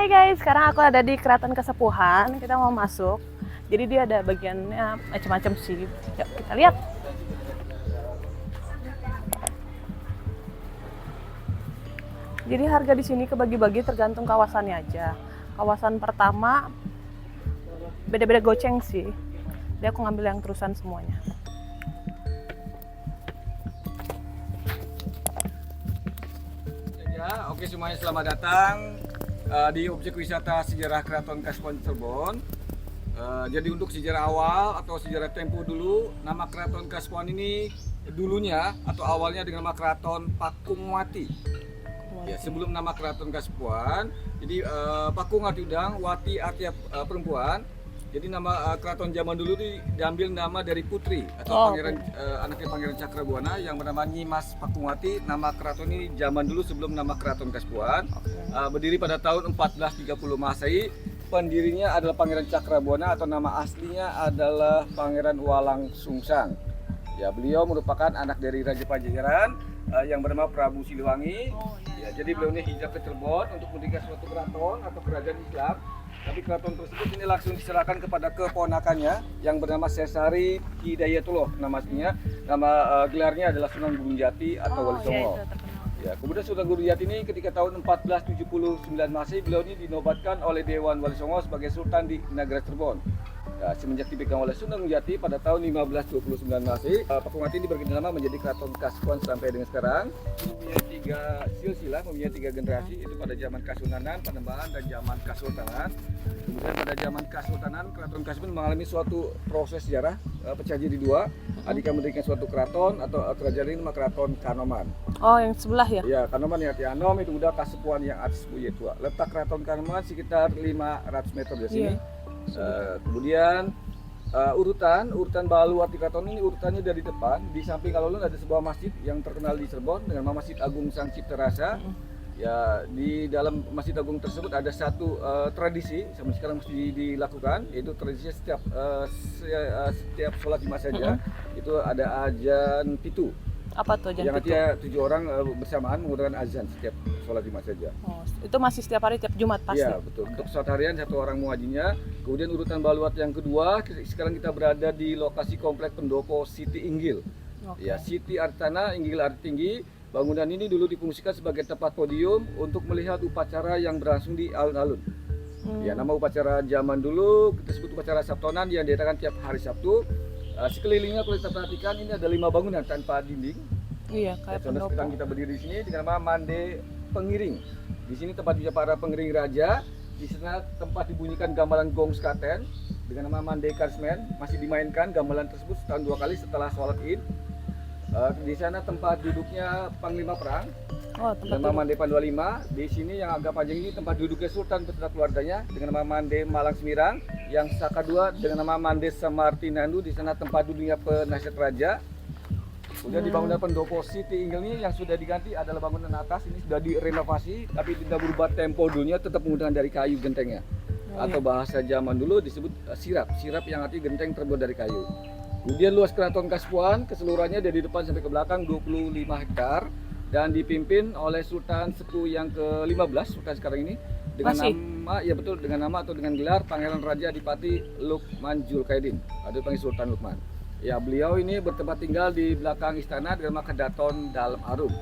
Hai guys, sekarang aku ada di Keraton Kasepuhan. Kita mau masuk. Jadi dia ada bagiannya macam-macam sih. Yuk kita lihat. Jadi harga di sini kebagi-bagi tergantung kawasannya aja. Kawasan pertama beda-beda goceng sih. Jadi aku ngambil yang terusan semuanya. Ya, oke semuanya, selamat datang di objek wisata sejarah Keraton Kasepuhan Cirebon. Jadi untuk sejarah awal atau sejarah tempo dulu, nama Keraton Kasepuhan ini dulunya atau awalnya dengan nama Keraton Pakungwati. Ya, sebelum nama Keraton Kasepuhan, jadi Pakung arti udang, Wati artinya perempuan. Jadi nama keraton zaman dulu diambil nama dari putri atau pangeran, anaknya Pangeran Cakrabuana yang bernama Nyimas Pakungwati. Nama keraton ini zaman dulu sebelum nama Keraton Kasepuhan. Berdiri pada tahun 1430 Masehi. Pendirinya adalah Pangeran Cakrabuana atau nama aslinya adalah Pangeran Walang Sungsang. Ya, beliau merupakan anak dari Raja Pajajaran yang bernama Prabu Siliwangi. Ya, jadi beliau ini hijrah ke Cirebon untuk mendirikan suatu keraton atau kerajaan Islam. Tapi keraton tersebut ini langsung diserahkan kepada keponakannya yang bernama Sesari Hidayatullah. Nama aslinya, nama gelarnya adalah Sunan Gunung Jati atau Wali Songo. Ya, kemudian Sunan Gunung Jati ini ketika tahun 1479 Masehi, beliau ini dinobatkan oleh Dewan Wali Songo sebagai Sultan di Nagara Cirebon. Ya, semenjak dipegang oleh Sunan Gunung Jati pada tahun 1529 Masehi, Pakungwati ini berganti nama menjadi Keraton Kasepuhan sampai dengan sekarang. Mempunyai 3 silsilah, mempunyai 3 generasi, itu pada zaman Kasunanan, Panembahan, dan zaman Kasultanan. Kemudian pada zaman Kasultanan, Keraton Kasepuhan mengalami suatu proses sejarah, pecah jadi 2. Adika mendirikan suatu keraton atau kerajaan ini nama Keraton Kanoman. Oh, yang sebelah ya? Ya, Kanoman yang arti Anom, itu udah Kasepuhan yang atas Buye Tua. Letak Keraton Kanoman sekitar 500 meter dari sini. Kemudian urutan Balu Arti Keraton ini urutannya dari depan. Di samping alun-alun ada sebuah masjid yang terkenal di Cirebon dengan nama Masjid Agung Sang Cipta Rasa. Ya, di dalam Masjid Agung tersebut ada satu tradisi sampai sekarang mesti dilakukan, yaitu tradisi setiap sholat Jumat saja itu ada azan pitu. Apa tuh yang pitu? artinya 7 orang bersamaan menggunakan azan setiap sholat Jumat saja. Oh, itu masih setiap hari, tiap Jumat pasti? Iya, betul. Untuk sholat harian 1 orang muajinya. Kemudian urutan baluat yang kedua, sekarang kita berada di lokasi komplek pendopo Siti Inggil. Ya, Siti arti tanah, Inggil arti tinggi. Bangunan ini dulu difungsikan sebagai tempat podium untuk melihat upacara yang berlangsung di alun-alun. Ya, nama upacara zaman dulu kita sebut upacara Sabtonan yang diadakan tiap hari Sabtu. Sekelilingnya kalau kita perhatikan ini ada 5 bangunan tanpa dinding. Iya, kayak pendopo. Sekarang kita berdiri di sini dengan nama Mande Pengiring. Di sini tempat bicara para pengiring raja. Di sana tempat dibunyikan gamelan gong sekaten dengan nama Mande Karsmen. Masih dimainkan gamelan tersebut setahun 2 kali setelah sholat Id. Di sana tempat duduknya Panglima Perang. Dengan nama Mande Pandua 5. Di sini yang agak panjang ini tempat duduknya Sultan beserta keluarganya dengan nama Mande Malang Semirang. Yang Saka 2 dengan nama Mande Samartinandu. Di sana tempat duduknya penasihat raja. Kemudian di bangunan pendopo Siti Inggil ini yang sudah diganti adalah bangunan atas, ini sudah direnovasi tapi tidak berubah tempo dulunya, tetap menggunakan dari kayu gentengnya. Atau bahasa zaman dulu disebut sirap yang artinya genteng terbuat dari kayu. Kemudian luas Keraton Kasepuhan keseluruhannya dari depan sampai ke belakang 25 hektar dan dipimpin oleh Sultan Sepuh yang ke-15, Sultan sekarang ini dengan nama, ya betul, dengan nama atau dengan gelar Pangeran Raja Adipati Lukman Julkaidin, atau dipanggil Sultan Lukman. Ya, beliau ini bertempat tinggal di belakang istana dengan nama Kedaton Dalam Arum.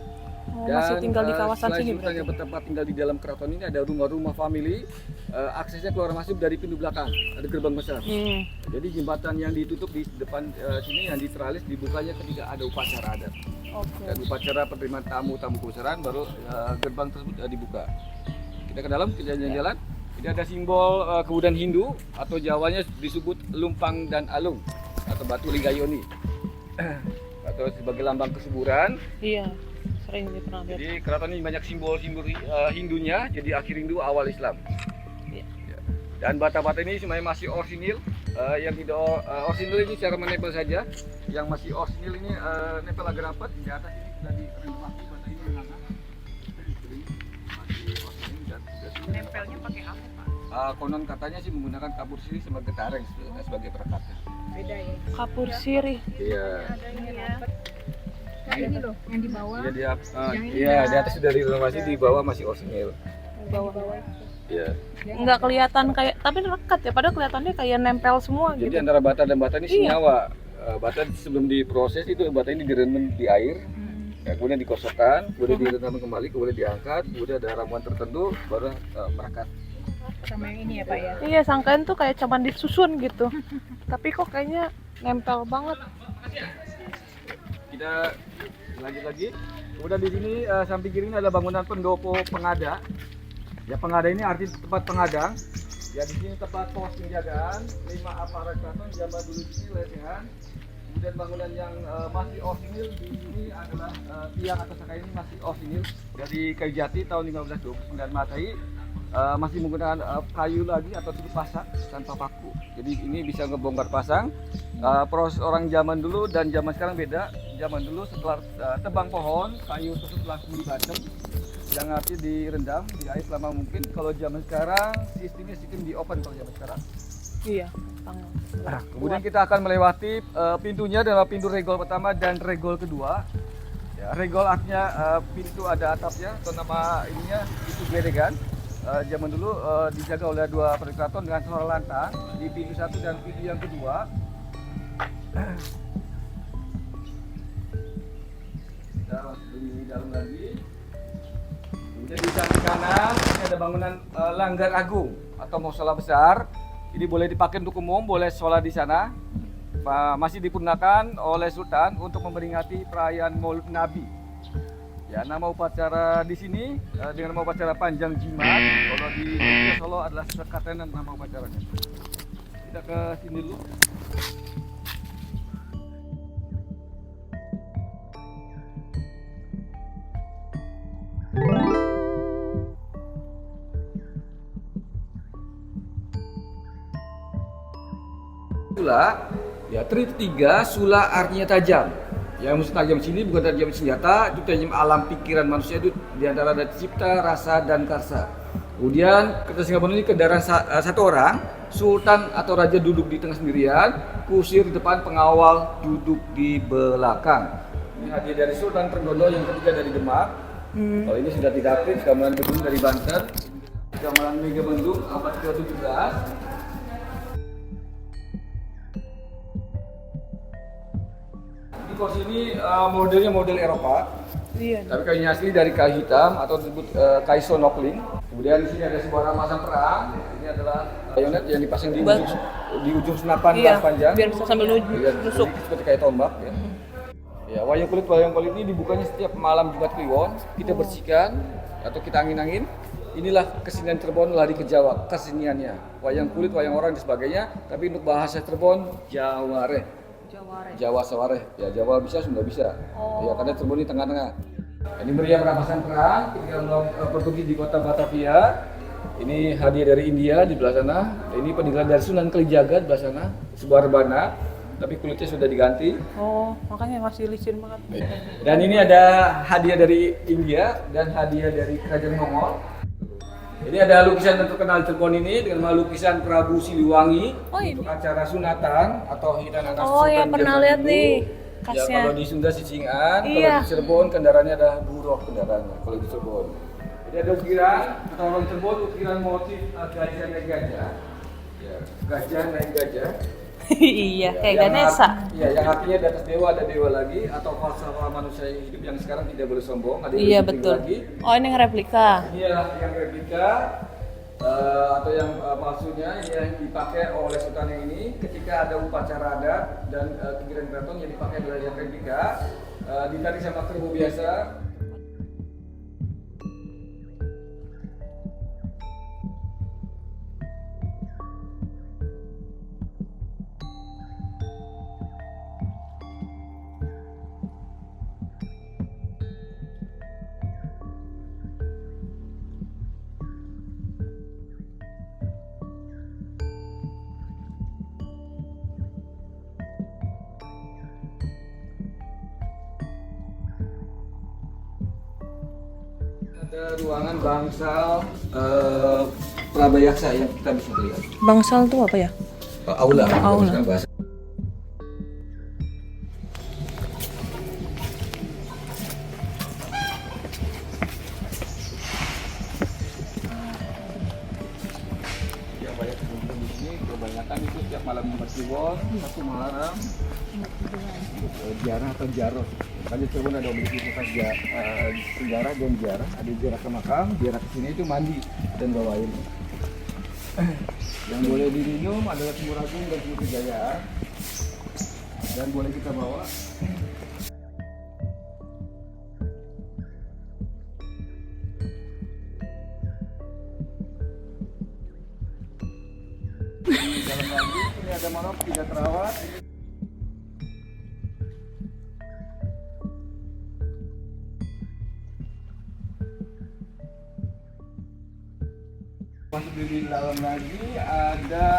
Dan masih tinggal di kawasan sini berarti? Yang bertempat tinggal di dalam keraton ini ada rumah-rumah family. Aksesnya keluar masuk dari pintu belakang, ada gerbang besar. Jadi jembatan yang ditutup di depan sini yang diteralis dibukanya ketika ada upacara adat. Dan upacara penerimaan tamu kebesaran baru gerbang tersebut dibuka. Kita ke dalam, kita jalan-jalan. Ini ada simbol kebudayaan Hindu atau Jawanya disebut lumpang dan alung atau batu linggayoni atau sebagai lambang kesuburan. Iya, sering pernah lihat. Jadi keraton ini banyak simbol-simbol Hindunya, jadi akhir Hindu awal Islam. Ya. Dan bata-bata ini semuanya masih orsinil. Yang tidak orsinil ini cara menempel saja. Yang masih orsinil ini nempel agak rapat. Di atas ini sudah direnovasi, bata ini menganga. Nempelnya pakai apa, Pak? Konon katanya sih menggunakan kapur sirih sebagai taring sebagai perekatnya. Beda ya. Kapur sirih. Iya. Ada ini rapat. Kayak ini loh, yang di bawah. Iya, di atas sudah direnovasi, di bawah masih orsinil. Di bawah. Ya. Nggak kelihatan kayak, tapi rekat ya, padahal kelihatannya kayak nempel semua Jadi gitu. antara bata dan bata ini Iya. senyawa. Bata sebelum diproses itu bata ini direndam di air, ya, kemudian dikosongkan, kemudian direndam kembali, kemudian diangkat, kemudian ada ramuan tertentu baru merekat. Sama yang ini ya Pak ya. Iya, sangkain tuh kayak cuman disusun gitu. Tapi kok kayaknya nempel banget. Kita lanjut lagi. Kemudian di sini samping kiri ini ada bangunan pendopo pengada. Ya, pengada ini arti tempat pengadang. Ya, di sini tempat pos penjagaan 5 aparat keraton zaman dulu di sini lesehan. Kemudian bangunan yang masih orisinil di sini adalah tiang atau saka ini masih orisinil dari kayu jati tahun 1529 Masehi. Masih menggunakan kayu lagi atau tutup pasak tanpa paku. Jadi ini bisa ngebongkar pasang. Proses orang zaman dulu dan zaman sekarang beda. Zaman dulu setelah tebang pohon, kayu tersebut langsung dibacem, yang arti direndam di air selama mungkin. Kalau zaman sekarang sistemnya sistem di open kalau zaman sekarang. Iya, tangan. Nah, kemudian kita akan melewati pintunya adalah pintu regol pertama dan regol kedua. Ya, regol artinya pintu ada atapnya atau nama ininya itu gledegan. Zaman dulu dijaga oleh dua keraton dengan suara lantang di pintu satu dan pintu yang kedua. Kita masuk di dalam lagi. Kemudian di samping kanan ini ada bangunan Langgar Agung atau musala besar. Ini boleh dipakai untuk umum, boleh sholat di sana. Masih digunakan oleh Sultan untuk memperingati perayaan Maulid Nabi. Ya, nama upacara di sini dengan nama upacara Panjang Jimat. Kalau di Solo adalah Sekatenan nama upacaranya. Kita ke sini dulu. Sula, ya tri tiga, sula artinya tajam. Yang maksud tajam sini bukan tajam senjata, itu tajam alam pikiran manusia itu diantara ada cipta, rasa, dan karsa. Kemudian kata Singapura ini kendaraan satu orang, sultan atau raja duduk di tengah sendirian, kusir di depan, pengawal duduk di belakang. Ini hadiah dari Sultan Trenggono yang ketiga dari Demak. Kalau ini sudah tidak aktif, gamelan Gedung dari Banten, gamelan Megamendung abad ke-17. Di kursi ini modelnya model Eropa, Iya. tapi kayunya asli dari kayu hitam atau disebut kayu sonokling. Kemudian di sini ada sebuah rampasan perang. Ini adalah bayonet yang dipasang di ujung senapan Iya, panjang. biar bisa sambil Iya, nusuk. jadi seperti kayak tombak ya. Ya, wayang kulit ini dibukanya setiap malam Jumat Kliwon. Kita bersihkan atau kita angin-angin. Inilah kesenian Cirebon lari ke Jawa, keseniannya. Wayang kulit, wayang orang dan sebagainya. Tapi untuk bahasa Cirebon, Jaware. Jawa Sawareh. Ya, Jawa bisa, Sunda bisa. Ya, karena Cirebon di tengah-tengah. Ini meriam rampasan perang ketika melawan Portugis di kota Batavia. Ini hadiah dari India di belah sana. Ini peninggalan dari Sunan Kalijaga di belah sana. Sebuah rebana, tapi kulitnya sudah diganti. Oh, makanya masih licin banget. Dan ini ada hadiah dari India dan hadiah dari Kerajaan Mongol. Ini ada lukisan yang terkenal Cirebon ini dengan lukisan Prabu Siliwangi untuk acara sunatan atau hidangan anak Oh ya, pernah lihat nih Ya, khasnya. kalau di Sunda Sisingan, Iya. kalau di Cirebon kendaraannya ada buroh kendaraannya kalau di Cirebon. Jadi ada ukiran, atau orang Cirebon ukiran motif gajah naik gajah. Ya, gajah naik gajah. Iya, kayak Yang Ganesha. Iya, yang artinya di atas dewa ada dewa lagi atau falsafah manusia yang hidup yang sekarang tidak boleh sombong, ada yang Iya, lebih tinggi betul. lagi. Oh, ini yang replika. Ini adalah yang replika atau yang palsunya yang dipakai oleh sultan yang ini ketika ada upacara adat dan kegiatan keraton yang dipakai adalah yang replika ditarik sama kerbau biasa. Ada ruangan bangsal Prabayaksa yang kita bisa lihat. Bangsal tuh apa ya? Aula. Aula. Kalau bahasa. Cirebon, satu Muharram, Ziarah atau Jaros. Kan di Cirebon ada objek wisata sejarah dan ziarah. Ada ziarah ke makam, ziarah ke sini itu mandi dan bawa air. Yang boleh diminum adalah Sumur Agung dan Sumur Kejayaan. Dan boleh kita bawa. Di dalam lagi ini ada manop tidak terawat. Masuk di dalam lagi ada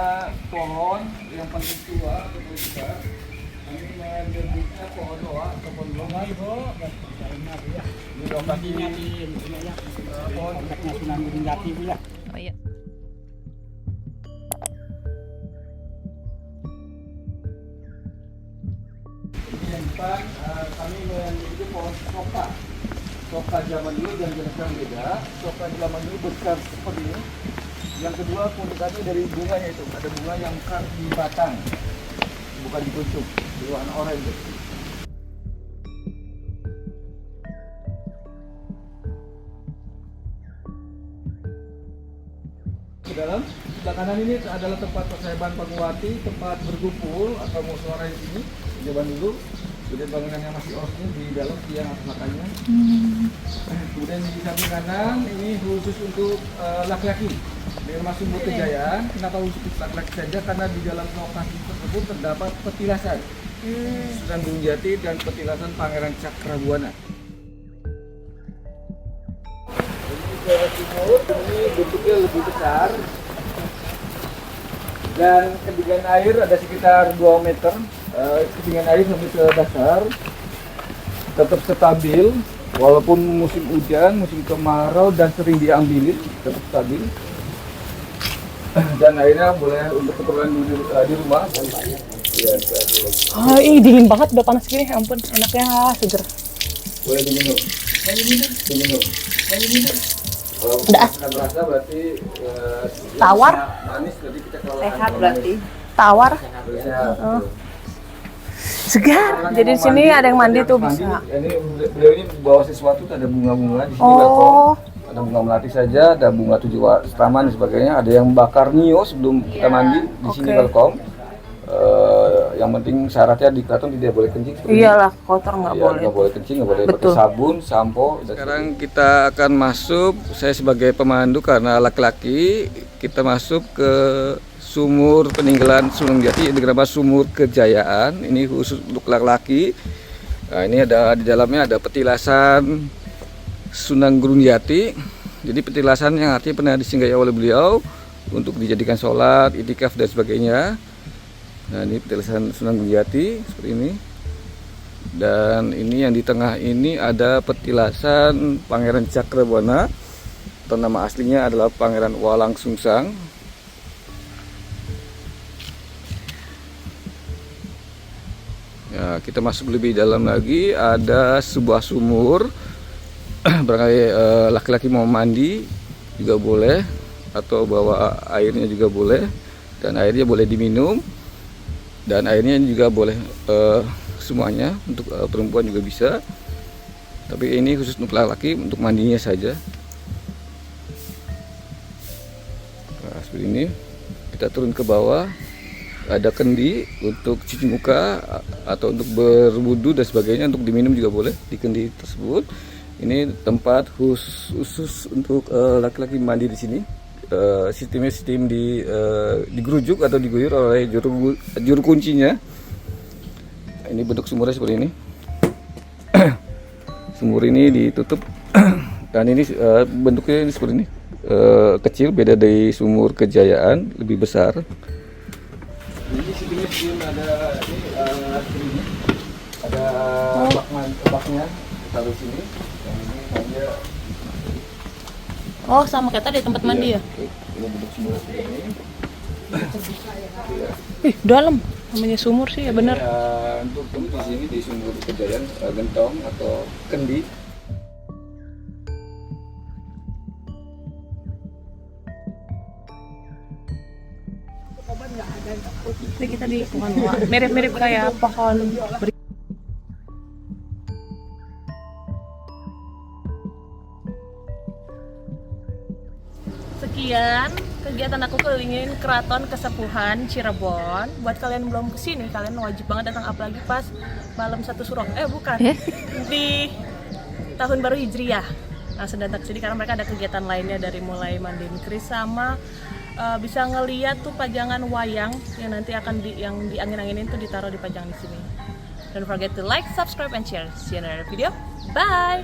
pohon yang paling tua atau paling besar. Ini menyebutnya pohon doa atau pohon doa. Ini lokasinya di pohon Sunan Gunung Jati Bu ya. Oh iya. Ini yang depan kami menyebutnya pohon soka. Soka zaman dulu dan sekarang beda. Soka zaman dulu besar seperti ini. Yang kedua keunikannya dari bunganya itu, ada bunga yang mekar di batang, bukan di tusuk, di warna oranye. Ke dalam, sebelah kanan ini adalah tempat persahabatan Pagawati, tempat berkumpul atau musyawarah di sini, zaman dulu. Kemudian bangunan yang masih osnya di dalam tiang atas makanya. Kemudian di samping kanan ini khusus untuk laki-laki. Di rumah Sumur Kejayaan, kenapa khusus laki-laki saja? Karena di dalam lokasi tersebut terdapat petilasan Sunan Gunung Jati dan petilasan Pangeran Cakrabuana. Ini ke timur, ini bentuknya lebih besar. Dan ketinggian air ada sekitar 2 meter. Ketinggian air sampai ke dasar tetap stabil walaupun musim hujan, musim kemarau dan sering diambilin tetap stabil. Dan airnya boleh untuk keperluan di rumah. Ya, Ah, ih dingin banget, udah panas gini, ya ampun, enaknya seger. boleh diminum. Diminum. Kalau Udah. makan rasa berarti Tawar? manis, berarti kita kalau Sehat berarti. Tawar, Sehat. segar. Jadi di sini ada yang mandi tuh bisa. Ini beliau ini bawa sesuatu, ada bunga-bunga di sini. Oh, Ada bunga melati saja, ada bunga 7 taman dan sebagainya. Ada yang bakar nio sebelum kita mandi di sini Oke. welcome. Yang penting syaratnya di keraton tidak boleh kencing. iyalah kotor nggak boleh. Nggak boleh kencing, nggak boleh pakai Betul. sabun, sampo. Sekarang kita akan masuk. Saya sebagai pemandu karena laki-laki, kita masuk ke sumur peninggalan Sunan Jati yang bernama Sumur Kejayaan. Ini khusus untuk laki-laki. Nah, ini ada di dalamnya ada petilasan Sunan Gunung Jati. Jadi petilasan yang artinya pernah disinggahi oleh beliau untuk dijadikan sholat, itikaf dan sebagainya. Nah, ini petilasan Sunan Gunung Jati seperti ini. Dan ini yang di tengah ini ada petilasan Pangeran Cakrabuana atau nama aslinya adalah Pangeran Walang Sungsang. Ya, kita masuk lebih dalam lagi, ada sebuah sumur. Barangkali laki-laki mau mandi juga boleh, atau bawa airnya juga boleh, dan airnya boleh diminum, dan airnya juga boleh semuanya untuk perempuan juga bisa. Tapi ini khusus untuk laki-laki, untuk mandinya saja. Nah, seperti ini. Kita turun ke bawah. Ada kendi untuk cuci muka atau untuk berwudu dan sebagainya, untuk diminum juga boleh di kendi tersebut. Ini tempat khusus untuk laki-laki mandi di sini. Sistemnya sistem digerujuk atau diguyur oleh juru kuncinya. Ini bentuk sumurnya seperti ini. Sumur ini ditutup dan ini bentuknya ini seperti ini. Kecil, beda dari Sumur Kejayaan, lebih besar. Ini sistemnya ada ini ada baknya taruh sini. Yang ini hanya Oh, sama kayak tadi tempat mandi ya? ini bentuk sumur seperti ini. Ih, dalam. Namanya sumur sih ya bener. Ya, untuk di sini di Sumur Kejayaan gentong atau kendi. Ini kita di pohon loa. Mirip-mirip kayak pohon Sekian kegiatan aku kelilingin Keraton Kesepuhan Cirebon. Buat kalian yang belum kesini, kalian wajib banget datang, apalagi pas malam 1 Suro. Bukan. Di tahun baru Hijriyah. Nah, sedang datang kesini karena mereka ada kegiatan lainnya dari mulai mandiin keris sama bisa ngeliat tuh pajangan wayang yang nanti akan yang diangin-anginin tuh ditaruh di pajangan di sini. Don't forget to like, subscribe, and share. See you in another video. Bye.